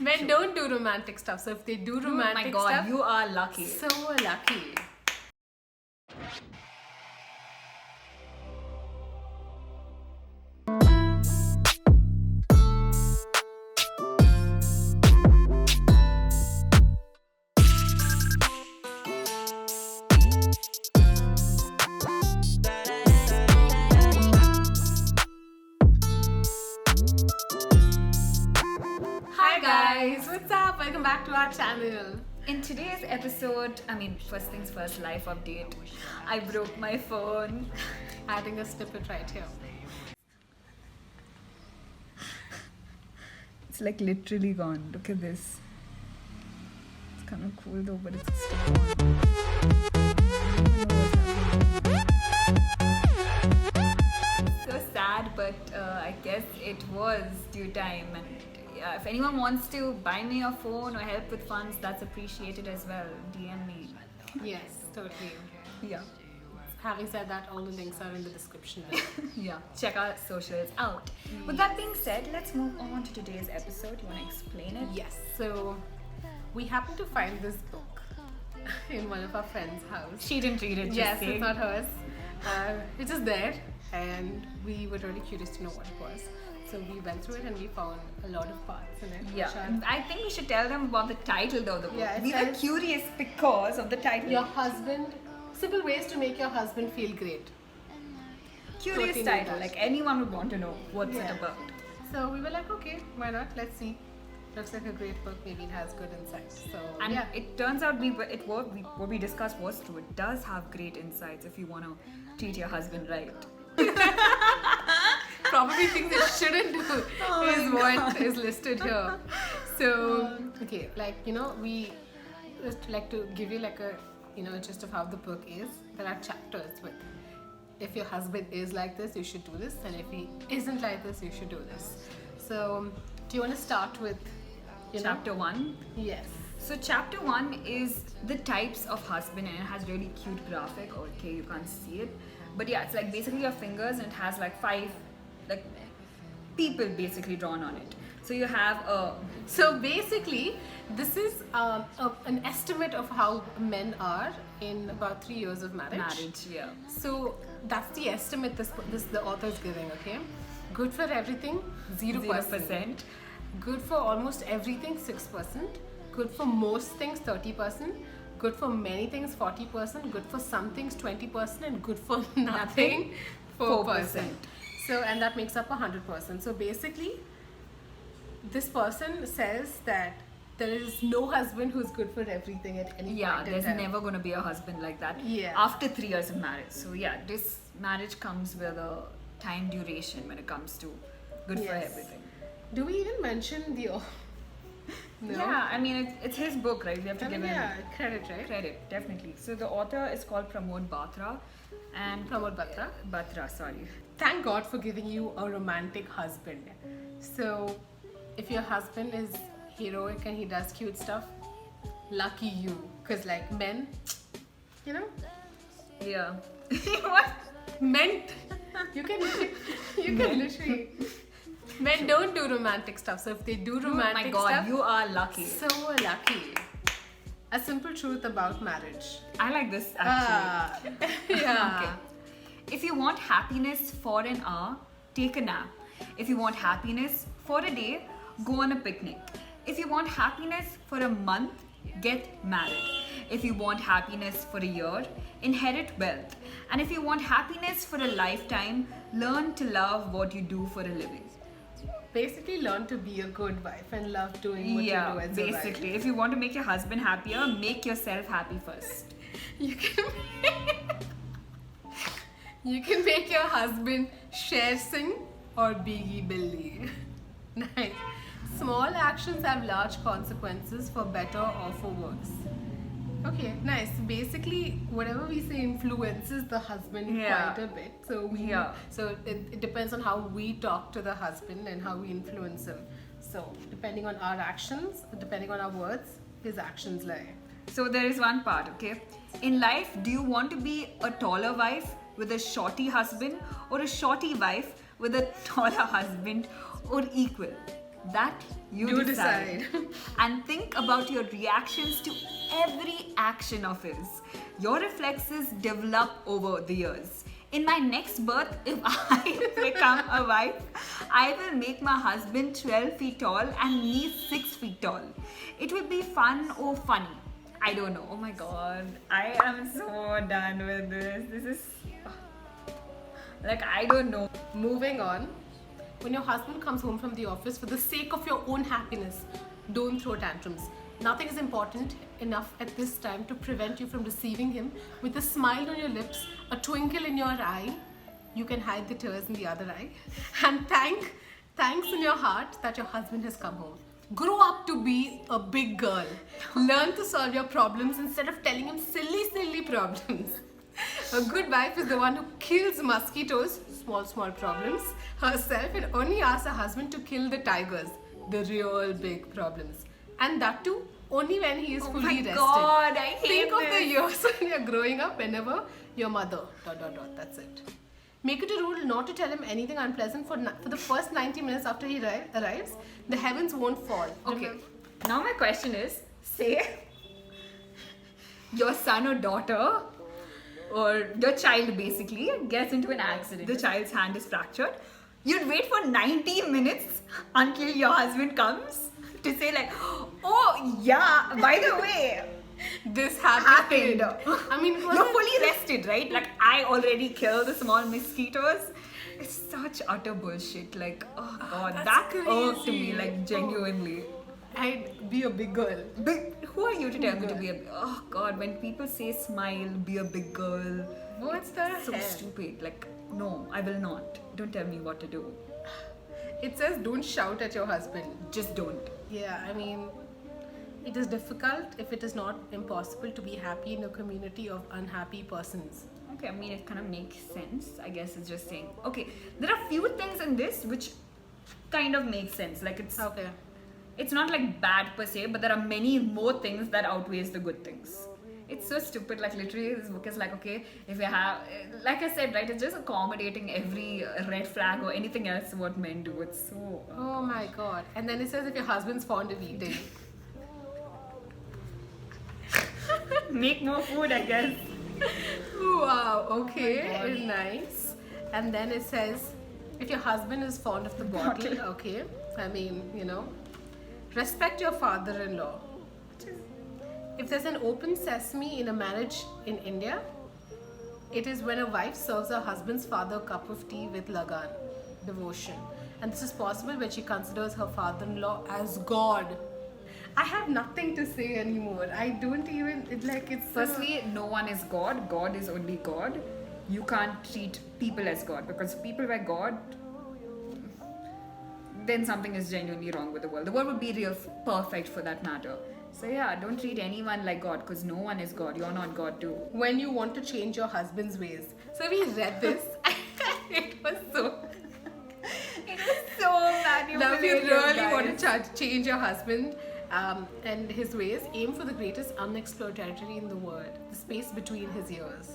Men don't do romantic stuff. So if they do romantic Oh my God, stuff, you are lucky. so lucky. Hi guys, what's up? Welcome back to our channel. In today's episode, first things first, life update. I broke my phone. Adding a snippet right here. It's like literally gone. Look at this. It's kind of cool though, but it's still gone. So sad, but I guess it was due time. And yeah, if anyone wants to buy me a phone or help with funds, that's appreciated as well. DM me. Yes, totally. Yeah. Having said that, all the links are in the description below. Yeah, check our socials out. With that being said, let's move on to today's episode. You want to explain it? Yes, so we happened to find this book in one of our friends' house. She didn't read it. Yes, just saying. it's not hers. It's just there, and we were really curious to know what it was. So we went through it and we found a lot of parts in it. Yeah, which are I think we should tell them about the title though. The book. Yeah, it We were says- curious because of the title. your husband, simple ways to make your husband feel great. Curious Totally title. that. Like anyone would want to know what's Yeah. it about. So we were like, okay, why not? Let's see. Looks like a great book. Maybe it has good insights. So And yeah, it turns out what we discussed was true. It does have great insights if you want to treat your husband right. probably things it shouldn't do Oh is my what is listed here. So okay, we just like to give you like a gist of how the book is. There are chapters with if your husband is like this, you should do this, and if he isn't like this, you should do this. So do you want to start with Chapter 1. Yes. So chapter 1 is the types of husband, and it has really cute graphic. Okay, you can't see it, but yeah, it's like basically your fingers, and it has like 5 like people basically drawn on it. So you have So basically, this is an estimate of how men are in about 3 years of marriage. Yeah. So that's the estimate the author is giving. Okay, good for everything 0%. 0%. Good for almost everything 6%. Good for most things 30%. Good for many things 40%. Good for some things 20%, and good for nothing 4%. So and that makes up 100%. So basically, this person says that there is no husband who's good for everything at any Yeah, point in there's time. never going to be a husband like that Yeah. after 3 years of marriage. So yeah, this marriage comes with a time duration when it comes to good for Yes. everything. Do we even mention the? No. Yeah, it's his book, right? We have to give him credit, right? credit, definitely. So the author is called Promod Batra, and Promod Batra. Batra, sorry. Thank God for giving you a romantic husband. So, if your husband is heroic and he does cute stuff, lucky you. Because, like, men, Yeah. What? men, you can literally. Men don't do romantic stuff. So, if they do Oh romantic my God, stuff, you are lucky. so lucky. A simple truth about marriage. I like this actually. Yeah. Okay. If you want happiness for an hour, take a nap. If you want happiness for a day, go on a picnic. If you want happiness for a month, get married. If you want happiness for a year, inherit wealth. And if you want happiness for a lifetime, learn to love what you do for a living. Basically, learn to be a good wife and love doing what Yeah, you do as a wife. basically. If you want to make your husband happier, make yourself happy first. You can you can make your husband Sher Singh or Biggie Billy. Nice. Small actions have large consequences for better or for worse. Okay, nice. Basically, whatever we say influences the husband Yeah. quite a bit. So Yeah. So it depends on how we talk to the husband and how we influence him. So depending on our actions, depending on our words, his actions lie. So there is one part, okay? In life, do you want to be a taller wife with a shorty husband, or a shorty wife with a taller husband, or equal? That you decide. And think about your reactions to every action of his. Your reflexes develop over the years. In my next birth, if I become a wife, I will make my husband 12 feet tall and me 6 feet tall. It will be fun or funny. I don't know. Oh my god. I am so done with this. This is... like, I don't know. Moving on. When your husband comes home from the office, for the sake of your own happiness, don't throw tantrums. Nothing is important enough at this time to prevent you from receiving him with a smile on your lips, a twinkle in your eye. You can hide the tears in the other eye. And thanks in your heart that your husband has come home. Grow up to be a big girl. Learn to solve your problems instead of telling him silly problems. A good wife is the one who kills mosquitoes, small problems, herself, and only asks her husband to kill the tigers, the real big problems. And that too, only when he is fully rested. Oh my god, I hate Think this. of the years when you're growing up, whenever your mother, ... That's it. Make it a rule not to tell him anything unpleasant for the first 90 minutes after he arrives. The heavens won't fall. Okay, now my question is, say your son or daughter or your child basically gets into an accident. The child's hand is fractured. You'd wait for 90 minutes until your husband comes to say like, oh yeah, by the way, this happened. I mean, you're fully rested, right? Like, I already killed the small mosquitoes. It's such utter bullshit. Like, oh god, that irked me, like, genuinely. I'd be a big girl. Who are you to tell me to be a... Oh god, when people say smile, be a big girl. What's the so stupid. Like, no, I will not. Don't tell me what to do. It says don't shout at your husband. Just don't. Yeah, I mean, it is difficult, if it is not impossible, to be happy in a community of unhappy persons. Okay, I mean, it kind of makes sense. I guess it's just saying... Okay, there are few things in this which kind of make sense. Like, it's... Okay. It's not like bad per se, but there are many more things that outweighs the good things. It's so stupid. Like, literally, this book is like, okay, if you have, like I said, right, it's just accommodating every red flag or anything else what men do. It's so... Oh my god. And then it says if your husband's fond of eating. Make more food, I guess. Wow, okay, nice. And then it says if your husband is fond of the bottle, okay, I mean, you know, respect your father-in-law. If there's an open sesame in a marriage in India, it is when a wife serves her husband's father a cup of tea with lagan, devotion. And this is possible when she considers her father-in-law as God. I have nothing to say anymore. I don't even, it's... Firstly, no one is God. God is only God. You can't treat people as God, because if people were God, then something is genuinely wrong with the world. The world would be real perfect for that matter. So yeah, don't treat anyone like God, because no one is God. You're not God too. When you want to change your husband's ways. So we read this. It was so... It was so manipulative. Now if you really want to change your husband and his ways, aim for the greatest unexplored territory in the world, the space between his ears.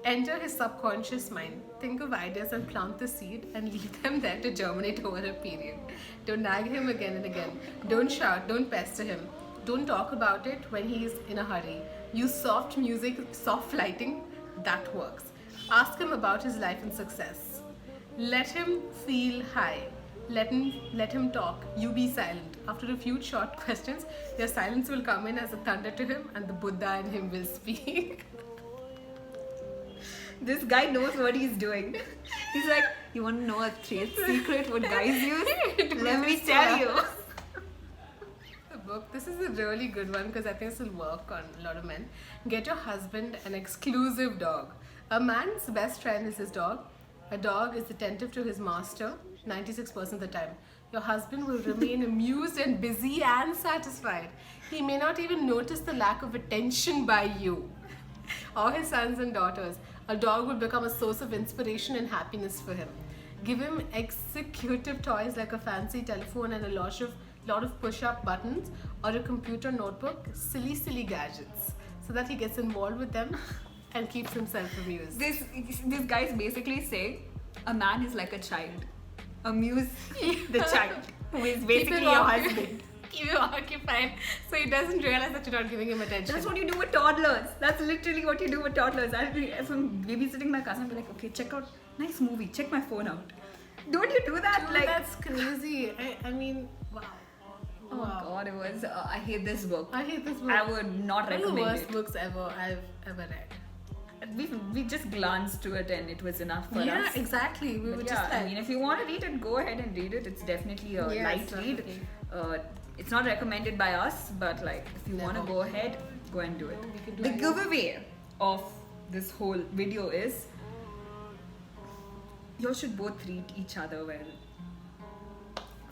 Enter his subconscious mind. Think of ideas and plant the seed and leave them there to germinate over a period. Don't nag him again and again. Don't shout, don't pester him. Don't talk about it when he's in a hurry. Use soft music, soft lighting, that works. Ask him about his life and success. Let him feel high. Let him talk. You be silent. After a few short questions, your silence will come in as a thunder to him and the Buddha in him will speak. This guy knows what he's doing. He's like, you want to know a trade secret what guys use? Let me tell you. The book, this is a really good one because I think this will work on a lot of men. Get your husband an exclusive dog. A man's best friend is his dog. A dog is attentive to his master 96% of the time. Your husband will remain amused and busy and satisfied. He may not even notice the lack of attention by you or his sons and daughters. A dog will become a source of inspiration and happiness for him. Give him executive toys like a fancy telephone and a lot of push-up buttons or a computer notebook, silly gadgets, so that he gets involved with them and keeps himself amused. This guy's basically saying a man is like a child. Amuse the child. who is Keep basically him your occupied. husband. Keep him occupied so he doesn't realize that you're not giving him attention. That's what you do with toddlers. That's literally what you do with toddlers. If I'm babysitting my cousin, I'll be like, okay, check out nice movie. Check my phone out. Don't you do that? Dude, that's crazy. I mean, wow. Oh God, it was. I hate this book. I hate this book. I would not One of the recommend worst it. books I've ever read. We just glanced to it and it was enough for Yeah, us. exactly. We were But just yeah, like, I mean, if you want to read it, go ahead and read it. It's definitely a Yes, light read. definitely. It's not recommended by us, but like if you want to Never. go ahead, go and do it. We can do The it. giveaway of this whole video is you all should both treat each other well.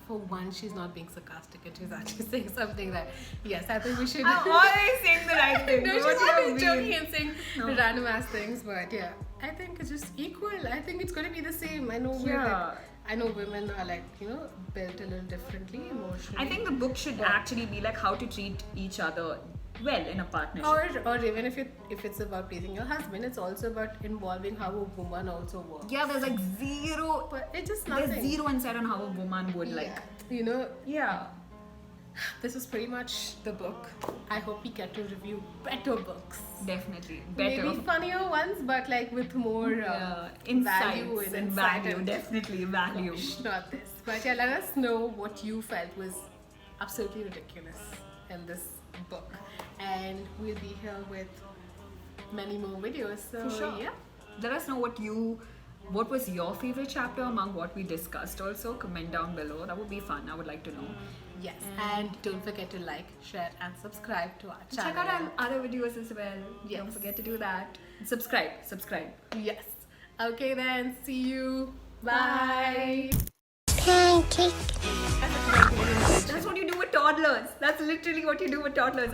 for one, she's not being sarcastic and she's actually saying something that, yes, I think we should. I'm always saying the right thing. No, What she's do you always mean? joking and saying No. random ass things, but yeah, I think it's just equal. I think it's going to be the same. I know we're Yeah. like, I know women are like, built a little differently emotionally. I think the book should actually be like how to treat each other well in a partnership. or even if it's about pleasing your husband, it's also about involving how a woman also works. Yeah, there's like zero. But it's just There's nothing. zero insight on how a woman would like. Yeah. This is pretty much the book. I hope we get to review better books. Definitely better. Maybe funnier ones, but like with more Insights value and and insight value. and- Definitely value. Not this. But yeah, let us know what you felt was absolutely ridiculous in this book. And we'll be here with many more videos. So For sure. yeah. Let us know what was your favorite chapter among what we discussed. Also, comment down below. That would be fun. I would like to know. Yes. And don't forget to like, share, and subscribe to our channel. Check out our other videos as well. Yes. Don't forget to do that. Subscribe. Yes. Okay then. See you. Bye. Pancake. That's what you do with toddlers. That's literally what you do with toddlers.